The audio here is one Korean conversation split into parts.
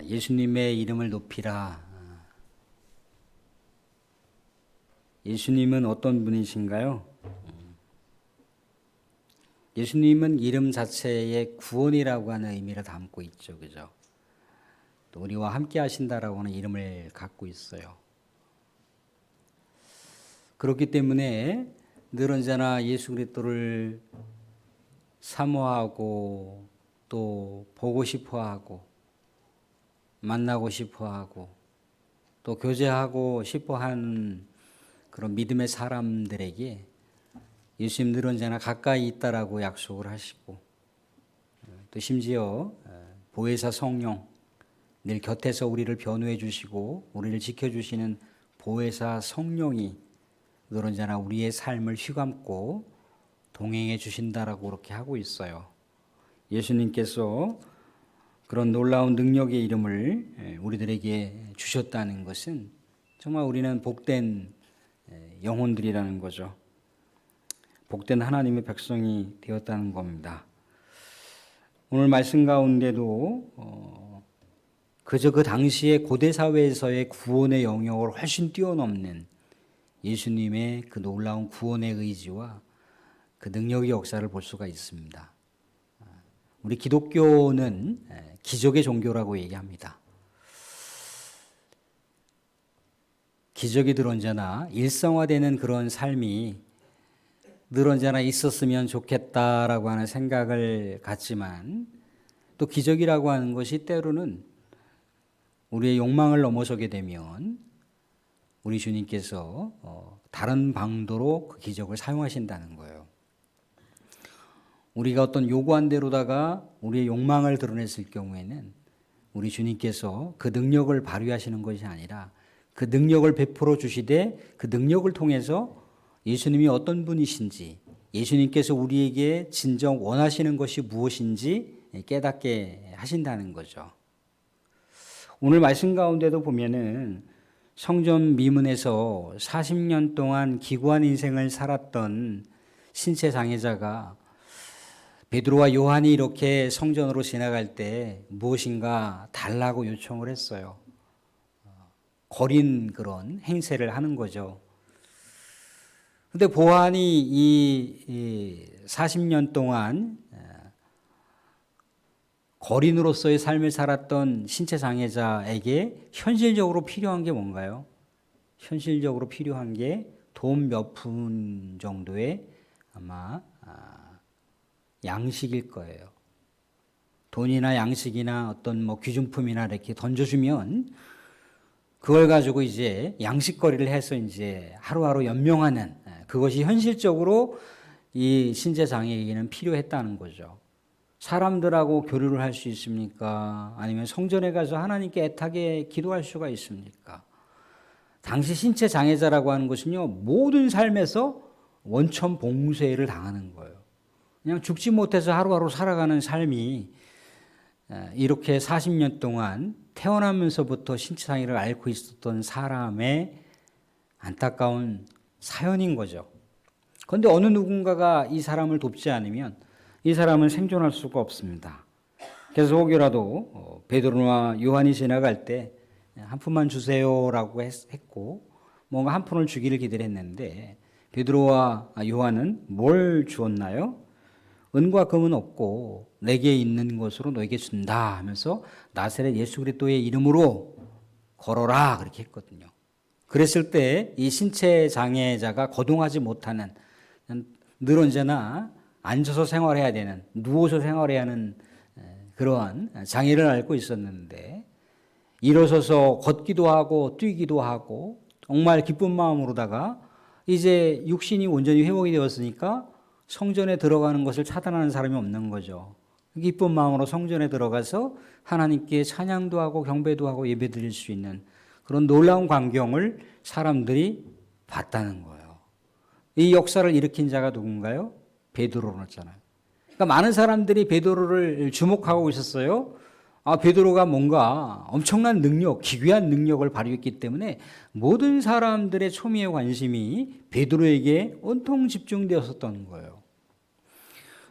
예수님의 이름을 높이라. 예수님은 어떤 분이신가요? 예수님은 이름 자체에 구원이라고 하는 의미를 담고 있죠. 그죠? 또 우리와 함께 하신다라고 하는 이름을 갖고 있어요. 그렇기 때문에 늘 언제나 예수 그리스도를 사모하고 또 보고 싶어하고 만나고 싶어하고 또 교제하고 싶어하는 그런 믿음의 사람들에게 예수님 늘 언제나 가까이 있다라고 약속을 하시고 또 심지어 보혜사 성령 늘 곁에서 우리를 변호해 주시고 우리를 지켜주시는 보혜사 성령이 늘 언제나 우리의 삶을 휘감고 동행해 주신다라고 그렇게 하고 있어요. 예수님께서 그런 놀라운 능력의 이름을 우리들에게 주셨다는 것은 정말 우리는 복된 영혼들이라는 거죠. 복된 하나님의 백성이 되었다는 겁니다. 오늘 말씀 가운데도 그저 그 당시의 고대 사회에서의 구원의 영역을 훨씬 뛰어넘는 예수님의 그 놀라운 구원의 의지와 그 능력의 역사를 볼 수가 있습니다. 우리 기독교는 기적의 종교라고 얘기합니다. 기적이 늘 언제나 일상화되는 그런 삶이 늘 언제나 있었으면 좋겠다라고 하는 생각을 갖지만 또 기적이라고 하는 것이 때로는 우리의 욕망을 넘어서게 되면 우리 주님께서 다른 방도로 그 기적을 사용하신다는 거예요. 우리가 어떤 요구한 대로다가 우리의 욕망을 드러냈을 경우에는 우리 주님께서 그 능력을 발휘하시는 것이 아니라 그 능력을 베풀어 주시되 그 능력을 통해서 예수님이 어떤 분이신지 예수님께서 우리에게 진정 원하시는 것이 무엇인지 깨닫게 하신다는 거죠. 오늘 말씀 가운데도 보면은 성전 미문에서 40년 동안 기구한 인생을 살았던 신체 장애자가 베드로와 요한이 이렇게 성전으로 지나갈 때 무엇인가 달라고 요청을 했어요. 거린 그런 행세를 하는 거죠. 근데 보안이 이 40년 동안 거린으로서의 삶을 살았던 신체 장애자에게 현실적으로 필요한 게 뭔가요? 현실적으로 필요한 게 돈 몇 푼 정도의 아마 양식일 거예요. 돈이나 양식이나 어떤 뭐 귀중품이나 이렇게 던져주면 그걸 가지고 이제 양식거리를 해서 이제 하루하루 연명하는 그것이 현실적으로 이 신체 장애에게는 필요했다는 거죠. 사람들하고 교류를 할 수 있습니까? 아니면 성전에 가서 하나님께 애타게 기도할 수가 있습니까? 당시 신체 장애자라고 하는 것은요, 모든 삶에서 원천 봉쇄를 당하는 거예요. 그냥 죽지 못해서 하루하루 살아가는 삶이 이렇게 40년 동안 태어나면서부터 신체 장애를 앓고 있었던 사람의 안타까운 사연인 거죠. 그런데 어느 누군가가 이 사람을 돕지 않으면 이 사람은 생존할 수가 없습니다. 그래서 혹여라도 베드로나 요한이 지나갈 때 한 푼만 주세요라고 했고 뭔가 한 푼을 주기를 기대를 했는데 베드로와 요한은 뭘 주었나요? 은과 금은 없고 내게 있는 것으로 너에게 준다 하면서 나사렛 예수 그리스도의 이름으로 걸어라 그렇게 했거든요. 그랬을 때 이 신체 장애자가 거동하지 못하는 늘 언제나 앉아서 생활해야 되는 누워서 생활해야 하는 그러한 장애를 앓고 있었는데 일어서서 걷기도 하고 뛰기도 하고 정말 기쁜 마음으로다가 이제 육신이 온전히 회복이 되었으니까 성전에 들어가는 것을 차단하는 사람이 없는 거죠. 기쁜 마음으로 성전에 들어가서 하나님께 찬양도 하고 경배도 하고 예배드릴 수 있는 그런 놀라운 광경을 사람들이 봤다는 거예요. 이 역사를 일으킨 자가 누군가요? 베드로였잖아요. 그러니까 많은 사람들이 베드로를 주목하고 있었어요. 베드로가 뭔가 엄청난 능력, 기괴한 능력을 발휘했기 때문에 모든 사람들의 초미의 관심이 베드로에게 온통 집중되었었던 거예요.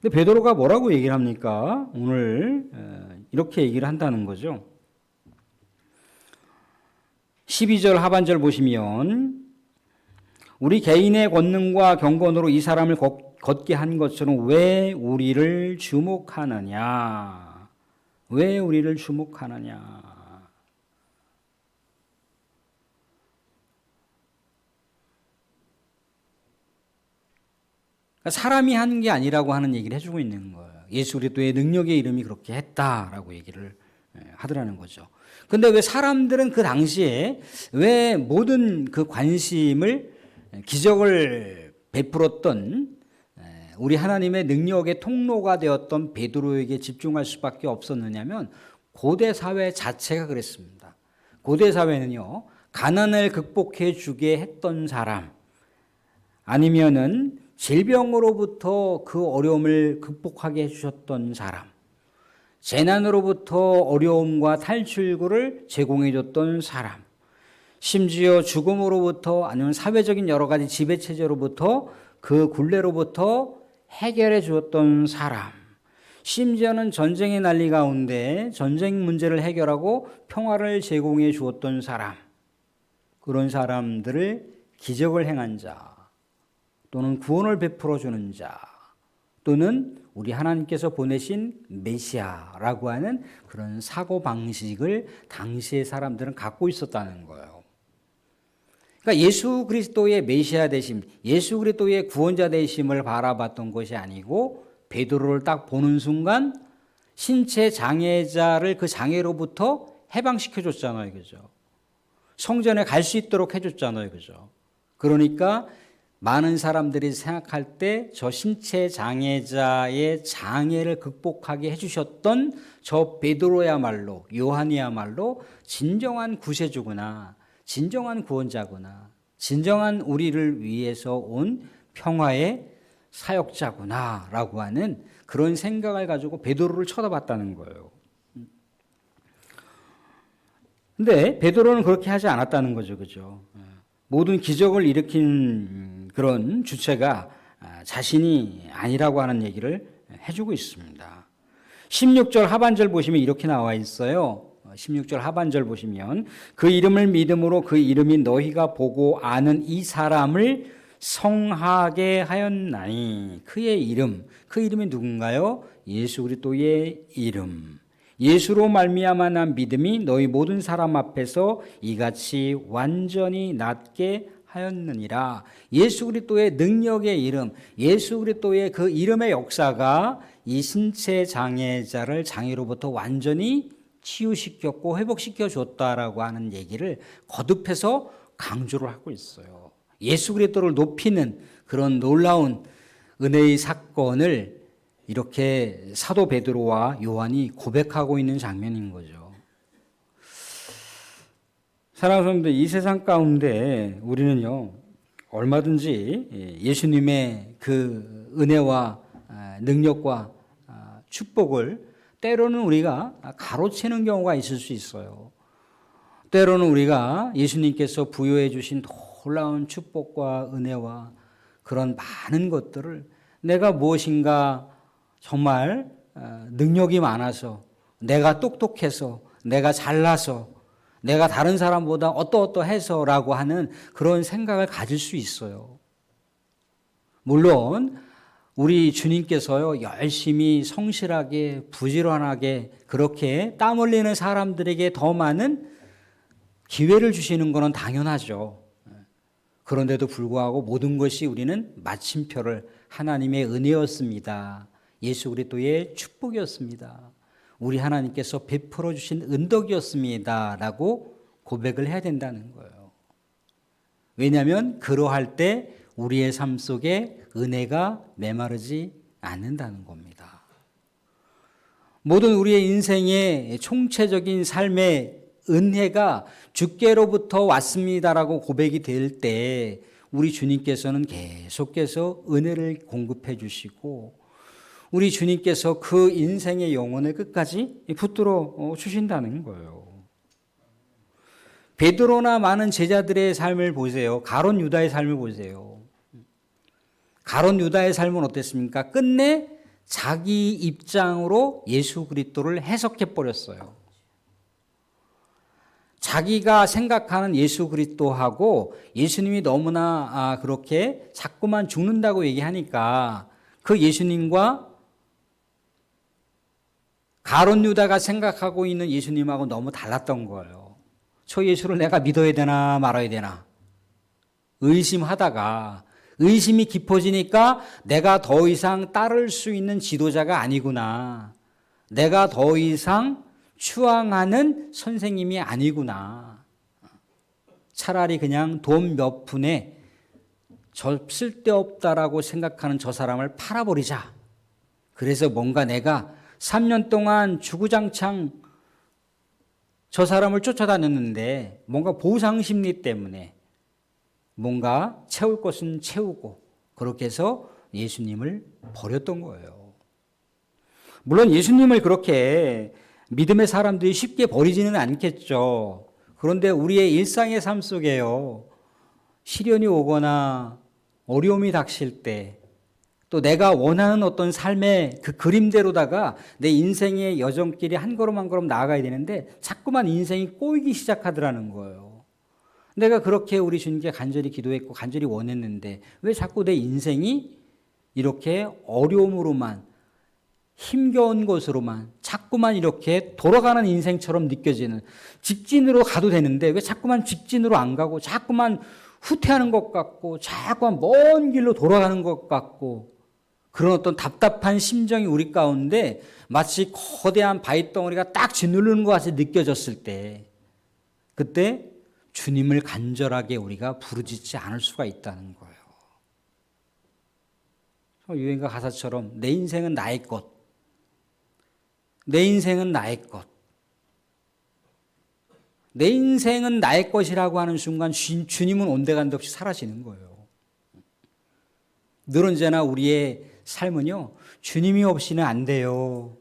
근데 베드로가 뭐라고 얘기를 합니까? 오늘 이렇게 얘기를 한다는 거죠. 12절 하반절 보시면 우리 개인의 권능과 경건으로 이 사람을 걷게 한 것처럼 왜 우리를 주목하느냐? 왜 우리를 주목하느냐? 사람이 한 게 아니라고 하는 얘기를 해주고 있는 거예요. 예수 그리스도의 능력의 이름이 그렇게 했다라고 얘기를 하더라는 거죠. 근데 왜 사람들은 그 당시에 왜 모든 그 관심을 기적을 베풀었던 우리 하나님의 능력의 통로가 되었던 베드로에게 집중할 수밖에 없었느냐면 고대 사회 자체가 그랬습니다. 고대 사회는요, 가난을 극복해 주게 했던 사람, 아니면은 질병으로부터 그 어려움을 극복하게 해주셨던 사람, 재난으로부터 어려움과 탈출구를 제공해 줬던 사람, 심지어 죽음으로부터 아니면 사회적인 여러 가지 지배체제로부터 그 굴레로부터 해결해 주었던 사람, 심지어는 전쟁의 난리 가운데 전쟁 문제를 해결하고 평화를 제공해 주었던 사람, 그런 사람들을 기적을 행한 자, 또는 구원을 베풀어 주는 자, 또는 우리 하나님께서 보내신 메시아라고 하는 그런 사고방식을 당시의 사람들은 갖고 있었다는 거예요. 그러니까 예수 그리스도의 메시아 되심, 예수 그리스도의 구원자 되심을 바라봤던 것이 아니고 베드로를 딱 보는 순간 신체 장애자를 그 장애로부터 해방시켜 줬잖아요. 그죠? 성전에 갈 수 있도록 해 줬잖아요. 그죠? 그러니까 많은 사람들이 생각할 때 저 신체 장애자의 장애를 극복하게 해주셨던 저 베드로야말로, 요한이야말로 진정한 구세주구나, 진정한 구원자구나, 진정한 우리를 위해서 온 평화의 사역자구나 라고 하는 그런 생각을 가지고 베드로를 쳐다봤다는 거예요. 근데 베드로는 그렇게 하지 않았다는 거죠. 그죠? 모든 기적을 일으킨 그런 주체가 자신이 아니라고 하는 얘기를 해주고 있습니다. 16절 하반절 보시면 이렇게 나와 있어요. 16절 하반절 보시면 그 이름을 믿음으로 그 이름이 너희가 보고 아는 이 사람을 성하게 하였나니 그의 이름, 그 이름이 누군가요? 예수 그리스도의 이름. 예수로 말미암아 난 믿음이 너희 모든 사람 앞에서 이같이 완전히 낫게 하였느니라. 예수 그리스도의 능력의 이름, 예수 그리스도의 그 이름의 역사가 이 신체 장애자를 장애로부터 완전히 치유시켰고 회복시켜 줬다라고 하는 얘기를 거듭해서 강조를 하고 있어요. 예수 그리스도를 높이는 그런 놀라운 은혜의 사건을 이렇게 사도 베드로와 요한이 고백하고 있는 장면인 거죠. 사랑하는 성도들, 이 세상 가운데 우리는요, 얼마든지 예수님의 그 은혜와 능력과 축복을 때로는 우리가 가로채는 경우가 있을 수 있어요. 때로는 우리가 예수님께서 부여해 주신 놀라운 축복과 은혜와 그런 많은 것들을 내가 무엇인가 정말 능력이 많아서, 내가 똑똑해서, 내가 잘나서, 내가 다른 사람보다 어떠어떠해서라고 하는 그런 생각을 가질 수 있어요. 물론 우리 주님께서요, 열심히 성실하게 부지런하게 그렇게 땀 흘리는 사람들에게 더 많은 기회를 주시는 것은 당연하죠. 그런데도 불구하고 모든 것이 우리는 마침표를 하나님의 은혜였습니다. 예수 그리스도의 축복이었습니다. 우리 하나님께서 베풀어 주신 은덕이었습니다. 라고 고백을 해야 된다는 거예요. 왜냐하면 그러할 때 우리의 삶 속에 은혜가 메마르지 않는다는 겁니다. 모든 우리의 인생의 총체적인 삶의 은혜가 주께로부터 왔습니다라고 고백이 될 때 우리 주님께서는 계속해서 은혜를 공급해 주시고 우리 주님께서 그 인생의 영혼을 끝까지 붙들어 주신다는 거예요. 베드로나 많은 제자들의 삶을 보세요. 가룟 유다의 삶을 보세요. 가룟 유다의 삶은 어땠습니까? 끝내 자기 입장으로 예수 그리스도를 해석해 버렸어요. 자기가 생각하는 예수 그리스도하고 예수님이 너무나 그렇게 자꾸만 죽는다고 얘기하니까 그 예수님과 가룟 유다가 생각하고 있는 예수님하고 너무 달랐던 거예요. 저 예수를 내가 믿어야 되나 말아야 되나 의심하다가 의심이 깊어지니까 내가 더 이상 따를 수 있는 지도자가 아니구나. 내가 더 이상 추앙하는 선생님이 아니구나. 차라리 그냥 돈 몇 푼에 저 쓸데없다라고 생각하는 저 사람을 팔아버리자. 그래서 뭔가 내가 3년 동안 주구장창 저 사람을 쫓아다녔는데 뭔가 보상 심리 때문에 뭔가 채울 것은 채우고 그렇게 해서 예수님을 버렸던 거예요. 물론 예수님을 그렇게 믿음의 사람들이 쉽게 버리지는 않겠죠. 그런데 우리의 일상의 삶 속에요. 시련이 오거나 어려움이 닥칠 때 또 내가 원하는 어떤 삶의 그 그림대로다가 내 인생의 여정길이 한 걸음 한 걸음 나아가야 되는데 자꾸만 인생이 꼬이기 시작하더라는 거예요. 내가 그렇게 우리 주님께 간절히 기도했고 간절히 원했는데 왜 자꾸 내 인생이 이렇게 어려움으로만 힘겨운 것으로만 자꾸만 이렇게 돌아가는 인생처럼 느껴지는 직진으로 가도 되는데 왜 자꾸만 직진으로 안 가고 자꾸만 후퇴하는 것 같고 자꾸만 먼 길로 돌아가는 것 같고 그런 어떤 답답한 심정이 우리 가운데 마치 거대한 바위덩어리가 딱 짓누르는 것 같이 느껴졌을 때 그때 주님을 간절하게 우리가 부르짖지 않을 수가 있다는 거예요. 유행가 가사처럼 내 인생은 나의 것, 내 인생은 나의 것, 내 인생은 나의 것이라고 하는 순간 주님은 온데간데 없이 사라지는 거예요. 늘 언제나 우리의 삶은요, 주님이 없이는 안 돼요.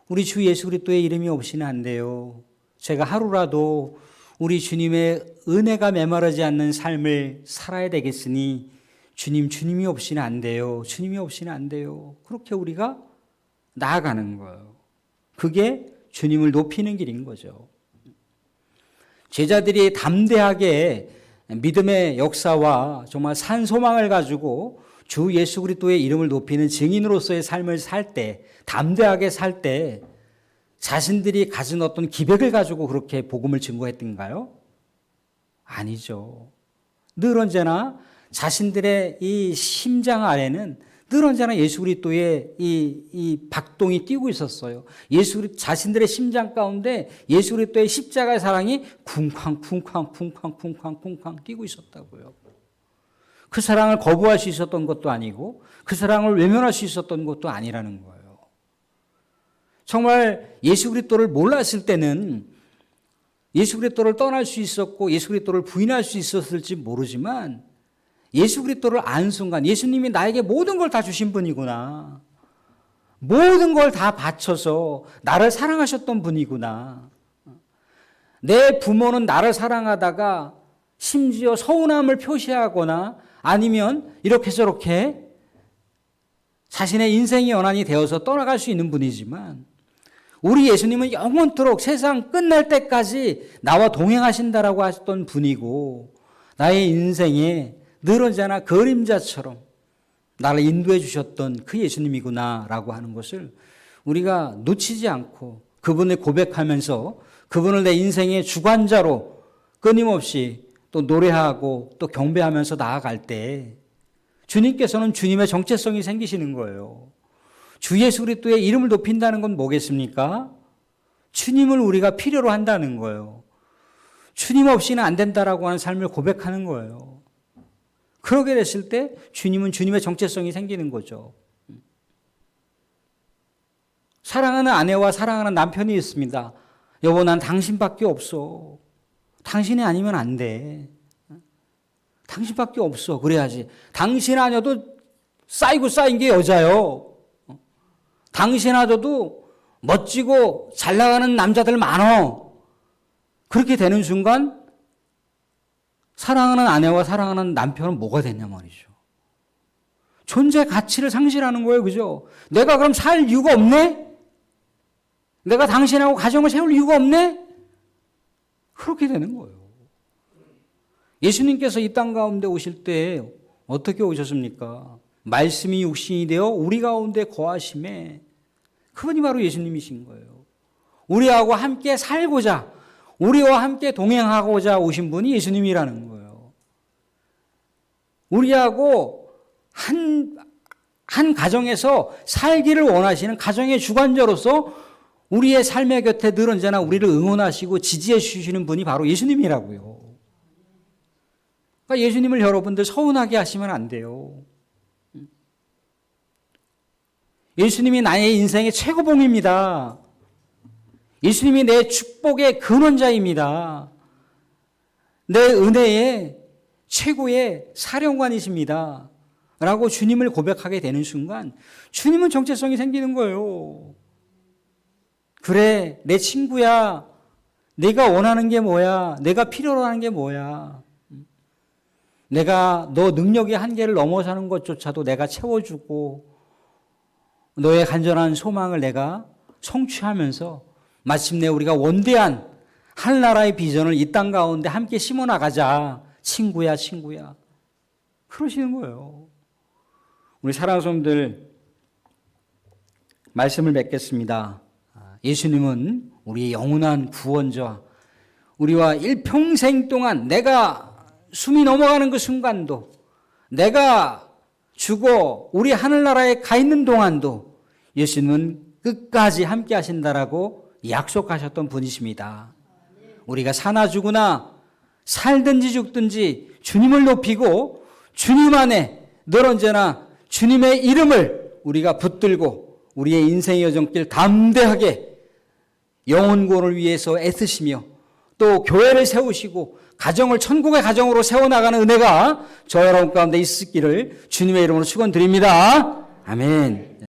우리 주 예수 그리스도의 이름이 없이는 안 돼요. 제가 하루라도 우리 주님의 은혜가 메마르지 않는 삶을 살아야 되겠으니 주님이 없이는 안 돼요. 주님이 없이는 안 돼요. 그렇게 우리가 나아가는 거예요. 그게 주님을 높이는 길인 거죠. 제자들이 담대하게 믿음의 역사와 정말 산 소망을 가지고 주 예수 그리스도의 이름을 높이는 증인으로서의 삶을 살 때, 담대하게 살 때 자신들이 가진 어떤 기백을 가지고 그렇게 복음을 증거했던가요? 아니죠. 늘 언제나 자신들의 이 심장 아래는 늘 언제나 예수 그리스도의 이 박동이 뛰고 있었어요. 자신들의 심장 가운데 예수 그리스도의 십자가의 사랑이 쿵쾅 뛰고 있었다고요. 그 사랑을 거부할 수 있었던 것도 아니고 그 사랑을 외면할 수 있었던 것도 아니라는 거예요. 정말 예수 그리스도를 몰랐을 때는 예수 그리스도를 떠날 수 있었고 예수 그리스도를 부인할 수 있었을지 모르지만 예수 그리스도를 안 순간 예수님이 나에게 모든 걸 다 주신 분이구나. 모든 걸 다 바쳐서 나를 사랑하셨던 분이구나. 내 부모는 나를 사랑하다가 심지어 서운함을 표시하거나 아니면 이렇게 저렇게 자신의 인생이 연한이 되어서 떠나갈 수 있는 분이지만 우리 예수님은 영원토록 세상 끝날 때까지 나와 동행하신다라고 하셨던 분이고 나의 인생에 늘 언제나 그림자처럼 나를 인도해 주셨던 그 예수님이구나라고 하는 것을 우리가 놓치지 않고 그분을 고백하면서 그분을 내 인생의 주관자로 끊임없이 또 노래하고 또 경배하면서 나아갈 때 주님께서는 주님의 정체성이 생기시는 거예요. 주 예수 그리스도의 이름을 높인다는 건 뭐겠습니까? 주님을 우리가 필요로 한다는 거예요. 주님 없이는 안 된다라고 하는 삶을 고백하는 거예요. 그러게 됐을 때 주님은 주님의 정체성이 생기는 거죠. 사랑하는 아내와 사랑하는 남편이 있습니다. 여보, 난 당신밖에 없어. 당신이 아니면 안 돼. 당신밖에 없어. 그래야지. 당신 아니어도 쌓이고 쌓인 게 여자요. 당신 아니어도 멋지고 잘 나가는 남자들 많어. 그렇게 되는 순간 사랑하는 아내와 사랑하는 남편은 뭐가 됐냐 말이죠. 존재 가치를 상실하는 거예요. 그죠? 내가 그럼 살 이유가 없네? 내가 당신하고 가정을 세울 이유가 없네? 그렇게 되는 거예요. 예수님께서 이 땅 가운데 오실 때 어떻게 오셨습니까? 말씀이 육신이 되어 우리 가운데 거하심에, 그분이 바로 예수님이신 거예요. 우리하고 함께 살고자, 우리와 함께 동행하고자 오신 분이 예수님이라는 거예요. 우리하고 한 가정에서 살기를 원하시는 가정의 주관자로서 우리의 삶의 곁에 늘 언제나 우리를 응원하시고 지지해 주시는 분이 바로 예수님이라고요. 그러니까 예수님을 여러분들 서운하게 하시면 안 돼요. 예수님이 나의 인생의 최고봉입니다. 예수님이 내 축복의 근원자입니다. 내 은혜의 최고의 사령관이십니다. 라고 주님을 고백하게 되는 순간 주님은 정체성이 생기는 거예요. 그래, 내 친구야. 내가 원하는 게 뭐야? 내가 필요로 하는 게 뭐야? 내가 너 능력의 한계를 넘어서는 것조차도 내가 채워주고 너의 간절한 소망을 내가 성취하면서 마침내 우리가 원대한 하늘나라의 비전을 이 땅 가운데 함께 심어나가자. 친구야, 친구야. 그러시는 거예요. 우리 사랑하는 성도들, 말씀을 맺겠습니다. 예수님은 우리의 영원한 구원자, 우리와 일평생 동안 내가 숨이 넘어가는 그 순간도, 내가 죽어 우리 하늘나라에 가 있는 동안도 예수님은 끝까지 함께 하신다라고 약속하셨던 분이십니다. 우리가 사나 죽으나 살든지 죽든지 주님을 높이고 주님 안에 늘 언제나 주님의 이름을 우리가 붙들고 우리의 인생의 여정길 담대하게 영혼구원을 위해서 애쓰시며 또 교회를 세우시고 가정을 천국의 가정으로 세워나가는 은혜가 저 여러분 가운데 있기를 주님의 이름으로 축원드립니다. 아멘.